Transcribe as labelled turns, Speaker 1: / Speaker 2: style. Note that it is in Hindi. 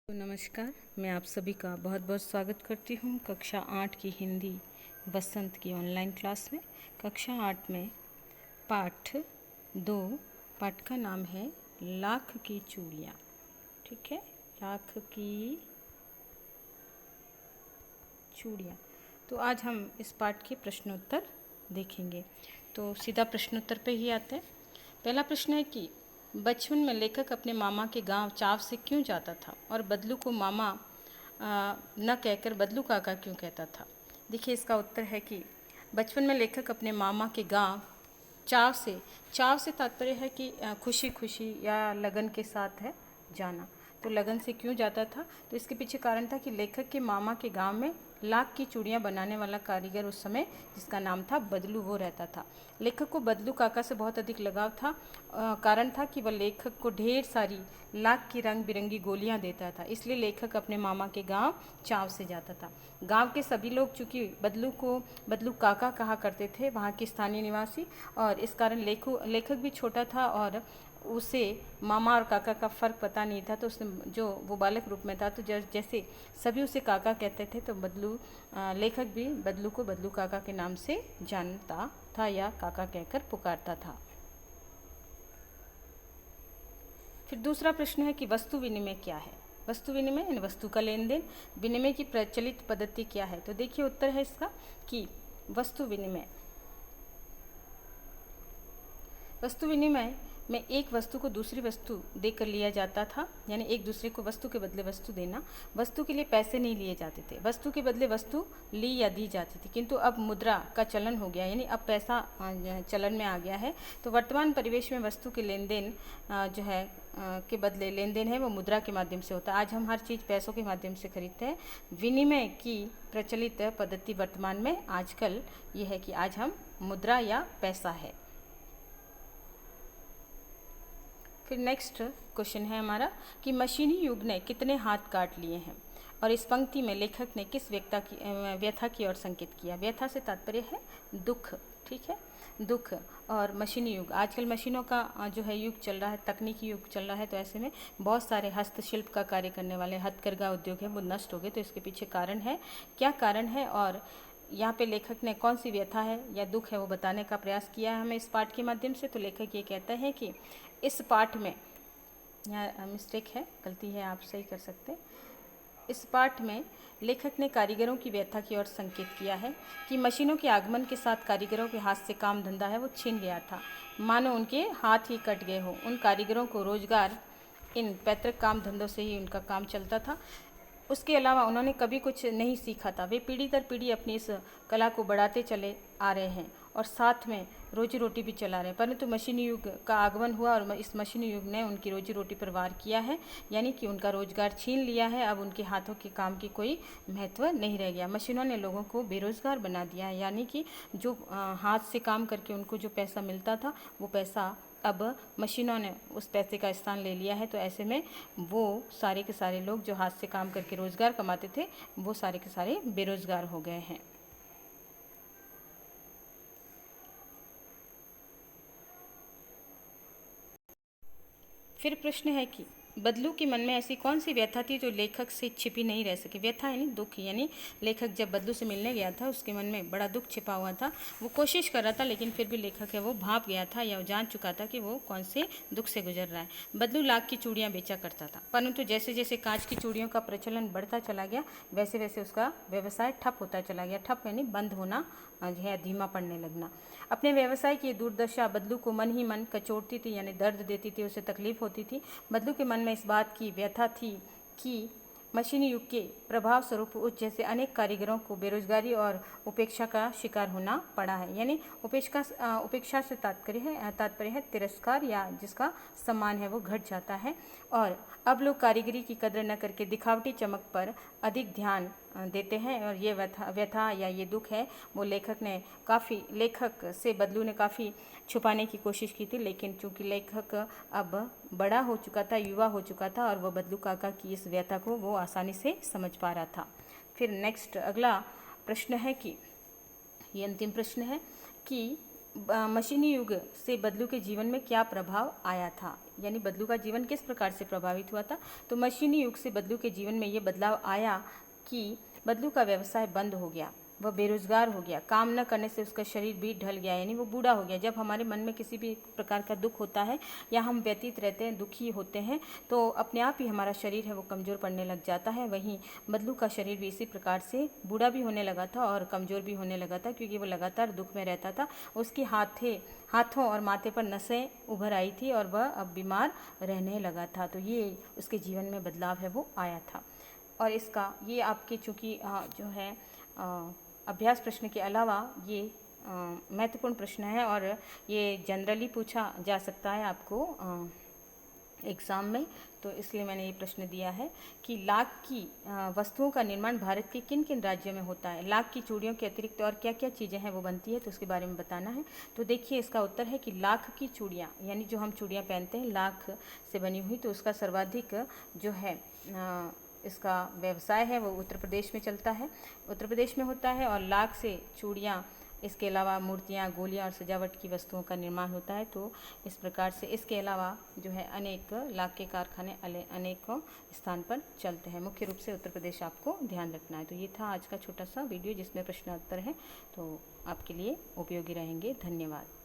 Speaker 1: तो नमस्कार, मैं आप सभी का बहुत बहुत स्वागत करती हूँ कक्षा 8 की हिंदी बसंत की ऑनलाइन क्लास में। कक्षा 8 में पाठ 2, पाठ का नाम है लाख की चूड़ियाँ। ठीक है, लाख की चूड़ियाँ। तो आज हम इस पाठ के प्रश्नोत्तर देखेंगे। तो सीधा प्रश्नोत्तर पे ही आते हैं। पहला प्रश्न है कि बचपन में लेखक अपने मामा के गांव चाव से क्यों जाता था और बदलू को मामा न कहकर बदलू काका क्यों कहता था। देखिए, इसका उत्तर है कि बचपन में लेखक अपने मामा के गांव चाव से तात्पर्य है कि खुशी खुशी या लगन के साथ है जाना। तो लगन से क्यों जाता था, तो इसके पीछे कारण था कि लेखक के मामा के गांव में लाख की चूड़ियाँ बनाने वाला कारीगर उस समय, जिसका नाम था बदलू, वो रहता था। लेखक को बदलू काका से बहुत अधिक लगाव था। कारण था कि वह लेखक को ढेर सारी लाख की रंग बिरंगी गोलियां देता था, इसलिए लेखक अपने मामा के गांव चाव से जाता था। गांव के सभी लोग चूंकि बदलू को बदलू काका कहा करते थे, वहाँ के स्थानीय निवासी, और इस कारण लेखक भी छोटा था और उसे मामा और काका का फ़र्क पता नहीं था। तो उसने, जो वो बालक रूप में था, तो जैसे सभी उसे काका कहते थे, तो लेखक भी बदलू को बदलू काका के नाम से जानता था या काका कहकर पुकारता था। फिर दूसरा प्रश्न है कि वस्तु विनिमय क्या है। वस्तु विनिमय यानी वस्तु का लेन देन, विनिमय की प्रचलित पद्धति क्या है। तो देखिए, उत्तर है इसका कि वस्तु विनिमय में एक वस्तु को दूसरी वस्तु देकर लिया जाता था, यानी एक दूसरे को वस्तु के बदले वस्तु देना। वस्तु के लिए पैसे नहीं लिए जाते थे, वस्तु के बदले वस्तु ली या दी जाती थी। किंतु अब मुद्रा का चलन हो गया, यानी अब पैसा चलन में आ गया है। तो वर्तमान परिवेश में वस्तु के लेन देन जो है के बदले लेन देन है वो मुद्रा के माध्यम से होता है। आज हम हर चीज़ पैसों के माध्यम से खरीदते हैं। विनिमय की प्रचलित पद्धति वर्तमान में आजकल ये है कि आज हम मुद्रा या पैसा है। फिर नेक्स्ट क्वेश्चन है हमारा कि मशीनी युग ने कितने हाथ काट लिए हैं, और इस पंक्ति में लेखक ने किस व्यथा की ओर संकेत किया। व्यथा से तात्पर्य है दुख। ठीक है, दुख। और मशीनी युग, आजकल मशीनों का जो है युग चल रहा है, तकनीकी युग चल रहा है। तो ऐसे में बहुत सारे हस्तशिल्प का कार्य करने वाले हथकरघा उद्योग है वो नष्ट हो गए। तो इसके पीछे कारण है, क्या कारण है, और यहाँ पे लेखक ने कौन सी व्यथा है या दुख है वो बताने का प्रयास किया है हमें इस पाठ के माध्यम से। तो लेखक ये कहता है कि इस पाठ में, यहाँ मिस्टेक है, गलती है, आप सही कर सकते हैं। इस पाठ में लेखक ने कारीगरों की व्यथा की ओर संकेत किया है कि मशीनों के आगमन के साथ कारीगरों के हाथ से काम धंधा है वो छिन गया था, मानो उनके हाथ ही कट गए हो। उन कारीगरों को रोजगार इन पैतृक काम धंधों से ही उनका काम चलता था। उसके अलावा उन्होंने कभी कुछ नहीं सीखा था। वे पीढ़ी दर पीढ़ी अपनी इस कला को बढ़ाते चले आ रहे हैं और साथ में रोजी रोटी भी चला रहे हैं। परंतु मशीनी युग का आगमन हुआ और इस मशीनी युग ने उनकी रोजी रोटी पर वार किया है, यानी कि उनका रोजगार छीन लिया है। अब उनके हाथों के काम की कोई महत्व नहीं रह गया। मशीनों ने लोगों को बेरोजगार बना दिया है, यानी कि जो हाथ से काम करके उनको जो पैसा मिलता था वो पैसा अब मशीनों ने उस पैसे का स्थान ले लिया है। तो ऐसे में वो सारे के सारे लोग जो हाथ से काम करके रोजगार कमाते थे वो सारे के सारे बेरोजगार हो गए हैं। फिर प्रश्न है कि बदलू के मन में ऐसी कौन सी व्यथा थी जो लेखक से छिपी नहीं रह सकी। व्यथा यानी दुख, यानी लेखक जब बदलू से मिलने गया था उसके मन में बड़ा दुख छिपा हुआ था। वो कोशिश कर रहा था, लेकिन फिर भी लेखक है वो भाप गया था या जान चुका था कि वो कौन से दुख से गुजर रहा है। बदलू लाख की चूड़ियाँ बेचा करता था, परंतु जैसे जैसे कांच की चूड़ियों का प्रचलन बढ़ता चला गया वैसे वैसे उसका व्यवसाय ठप होता चला गया। ठप यानी बंद होना है, धीमा पड़ने लगना। अपने व्यवसाय की दुर्दशा बदलू को मन ही मन कचोटती थी, यानी दर्द देती थी, उसे तकलीफ होती थी। बदलू के मन में इस बात की व्यथा थी कि मशीनी युग के प्रभाव स्वरूप उस जैसे अनेक कारीगरों को बेरोजगारी और उपेक्षा का शिकार होना पड़ा है। यानी उपेक्षा से तात्पर्य है तिरस्कार, या जिसका सम्मान है वो घट जाता है। और अब लोग कारीगरी की कदर न करके दिखावटी चमक पर अधिक ध्यान देते हैं। और ये व्यथा या ये दुख है वो लेखक से बदलू ने काफ़ी छुपाने की कोशिश की थी, लेकिन चूंकि लेखक अब बड़ा हो चुका था, युवा हो चुका था, और वह बदलू काका की इस व्यथा को वो आसानी से समझ पा रहा था। फिर नेक्स्ट अगला प्रश्न है कि ये अंतिम प्रश्न है कि मशीनी युग से बदलू के जीवन में क्या प्रभाव आया था, यानी बदलू का जीवन किस प्रकार से प्रभावित हुआ था। तो मशीनी युग से बदलू के जीवन में ये बदलाव आया कि बदलू का व्यवसाय बंद हो गया, वह बेरोजगार हो गया, काम न करने से उसका शरीर भी ढल गया, यानी वो बूढ़ा हो गया। जब हमारे मन में किसी भी प्रकार का दुख होता है या हम व्यतीत रहते हैं, दुखी होते हैं, तो अपने आप ही हमारा शरीर है वो कमज़ोर पड़ने लग जाता है। वहीं बदलू का शरीर भी इसी प्रकार से बूढ़ा भी होने लगा था और कमज़ोर भी होने लगा था, क्योंकि वो लगातार दुख में रहता था। उसके हाथों और माथे पर नसें उभर आई थी और वह अब बीमार रहने लगा था। तो ये उसके जीवन में बदलाव है वो आया था। और इसका ये आपके चूँकि जो है अभ्यास प्रश्न के अलावा ये महत्वपूर्ण प्रश्न है और ये जनरली पूछा जा सकता है आपको एग्ज़ाम में, तो इसलिए मैंने ये प्रश्न दिया है कि लाख की वस्तुओं का निर्माण भारत के किन किन राज्यों में होता है। लाख की चूड़ियों के अतिरिक्त और क्या क्या चीज़ें हैं वो बनती है, तो उसके बारे में बताना है। तो देखिए इसका उत्तर है कि लाख की चूड़ियाँ, यानी जो हम चूड़ियाँ पहनते हैं लाख से बनी हुई, तो उसका सर्वाधिक जो है इसका व्यवसाय है वो उत्तर प्रदेश में चलता है, उत्तर प्रदेश में होता है। और लाख से चूड़ियाँ, इसके अलावा मूर्तियाँ, गोलियाँ और सजावट की वस्तुओं का निर्माण होता है। तो इस प्रकार से इसके अलावा जो है अनेक लाख के कारखाने अनेकों स्थान पर चलते हैं। मुख्य रूप से उत्तर प्रदेश आपको ध्यान रखना है। तो ये था आज का छोटा सा वीडियो जिसमें प्रश्न उत्तर है, तो आपके लिए उपयोगी रहेंगे। धन्यवाद।